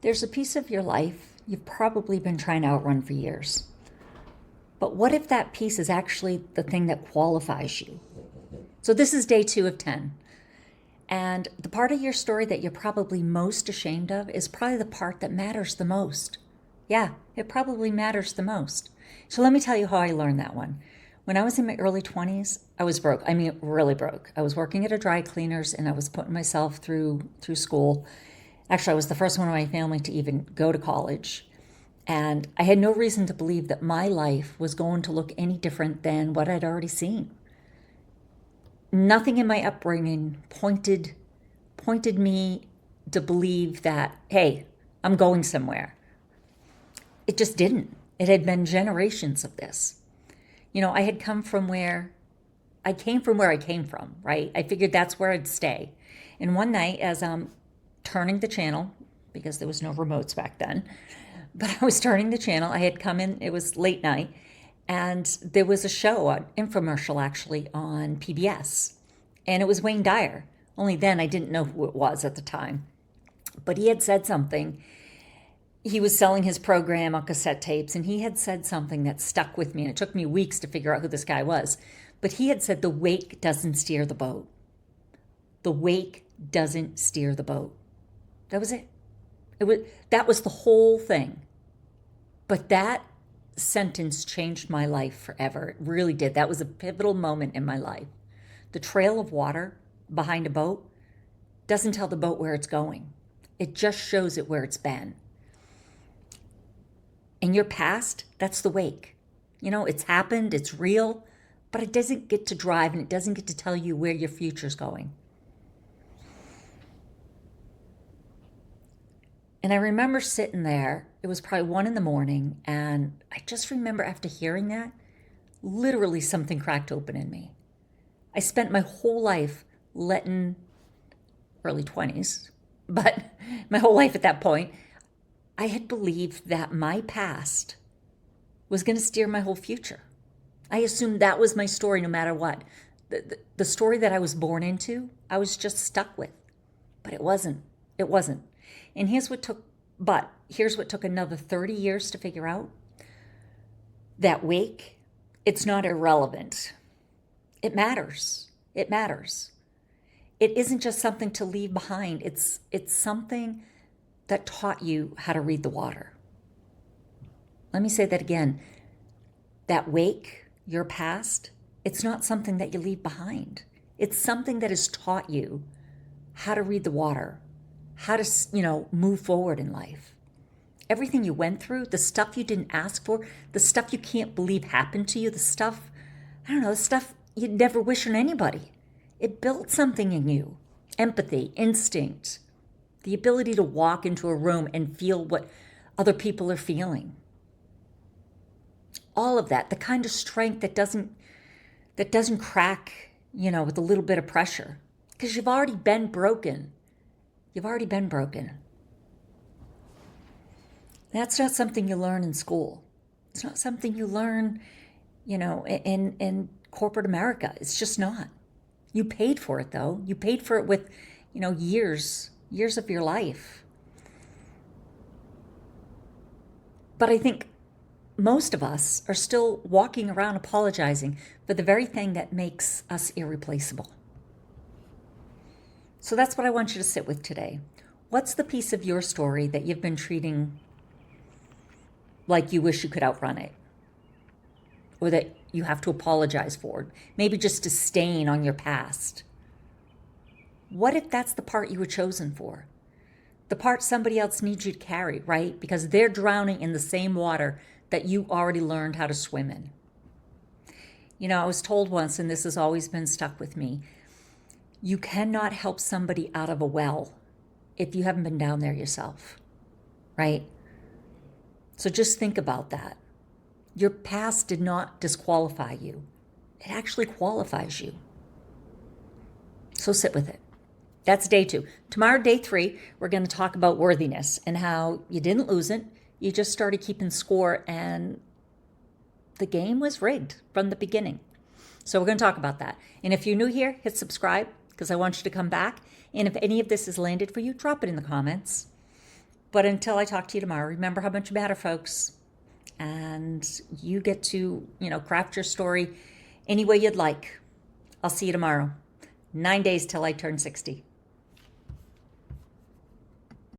There's a piece of your life you've probably been trying to outrun for years. But what if that piece is actually the thing that qualifies you? So, this is day 2 of 10. And the part of your story that you're probably most ashamed of is probably the part that matters the most. Yeah, it probably matters the most. So, let me tell you how I learned that one. When I was in my early 20s, I was broke. I mean, really broke. I was working at a dry cleaner's and I was putting myself through school. Actually, I was the first one in my family to even go to college. And I had no reason to believe that my life was going to look any different than what I'd already seen. Nothing in my upbringing pointed me to believe that, hey, I'm going somewhere. It just didn't. It had been generations of this. I had come from where I came from right? I figured that's where I'd stay. And one night, as I'm turning the channel, because there was no remotes back then, but I was turning the channel. I had come in, it was late night, and there was a show, an infomercial actually, on PBS. And it was Wayne Dyer. Only then I didn't know who it was at the time. But he had said something. He was selling his program on cassette tapes, and he had said something that stuck with me. And it took me weeks to figure out who this guy was. But he had said, the wake doesn't steer the boat. The wake doesn't steer the boat. That was it. That was the whole thing. But that sentence changed my life forever. It really did. That was a pivotal moment in my life. The trail of water behind a boat doesn't tell the boat where it's going. It just shows it where it's been. In your past, that's the wake. It's happened, it's real, but it doesn't get to drive and it doesn't get to tell you where your future's going. And I remember sitting there, it was probably 1 a.m, and I just remember after hearing that, literally something cracked open in me. I spent my whole life early 20s, but my whole life at that point, I had believed that my past was going to steer my whole future. I assumed that was my story no matter what. The story that I was born into, I was just stuck with. But it wasn't. It wasn't. And here's what took another 30 years to figure out. That wake, it's not irrelevant. It matters. It matters. It isn't just something to leave behind. It's something that taught you how to read the water. Let me say that again. That wake, your past, it's not something that you leave behind. It's something that has taught you how to read the water, how to, move forward in life. Everything you went through, the stuff you didn't ask for, the stuff you can't believe happened to you, the stuff you'd never wish on anybody. It built something in you. Empathy, instinct, the ability to walk into a room and feel what other people are feeling. All of that, the kind of strength that doesn't crack, with a little bit of pressure. Because you've already been broken. You've already been broken. That's not something you learn in school. It's not something you learn, in corporate America. It's just not. You paid for it, though. You paid for it with, years of your life. But I think most of us are still walking around apologizing for the very thing that makes us irreplaceable. So that's what I want you to sit with today. What's the piece of your story that you've been treating like you wish you could outrun it? Or that you have to apologize for? Maybe just a stain on your past. What if that's the part you were chosen for? The part somebody else needs you to carry, right? Because they're drowning in the same water that you already learned how to swim in. I was told once, and this has always been stuck with me, you cannot help somebody out of a well if you haven't been down there yourself, right? So just think about that. Your past did not disqualify you. It actually qualifies you. So sit with it. That's day 2. Tomorrow, day 3, we're going to talk about worthiness and how you didn't lose it. You just started keeping score and the game was rigged from the beginning. So we're going to talk about that. And if you're new here, hit subscribe because I want you to come back. And if any of this has landed for you, drop it in the comments. But until I talk to you tomorrow, remember how much you matter, folks. And you get to, craft your story any way you'd like. I'll see you tomorrow. 9 days till I turn 60.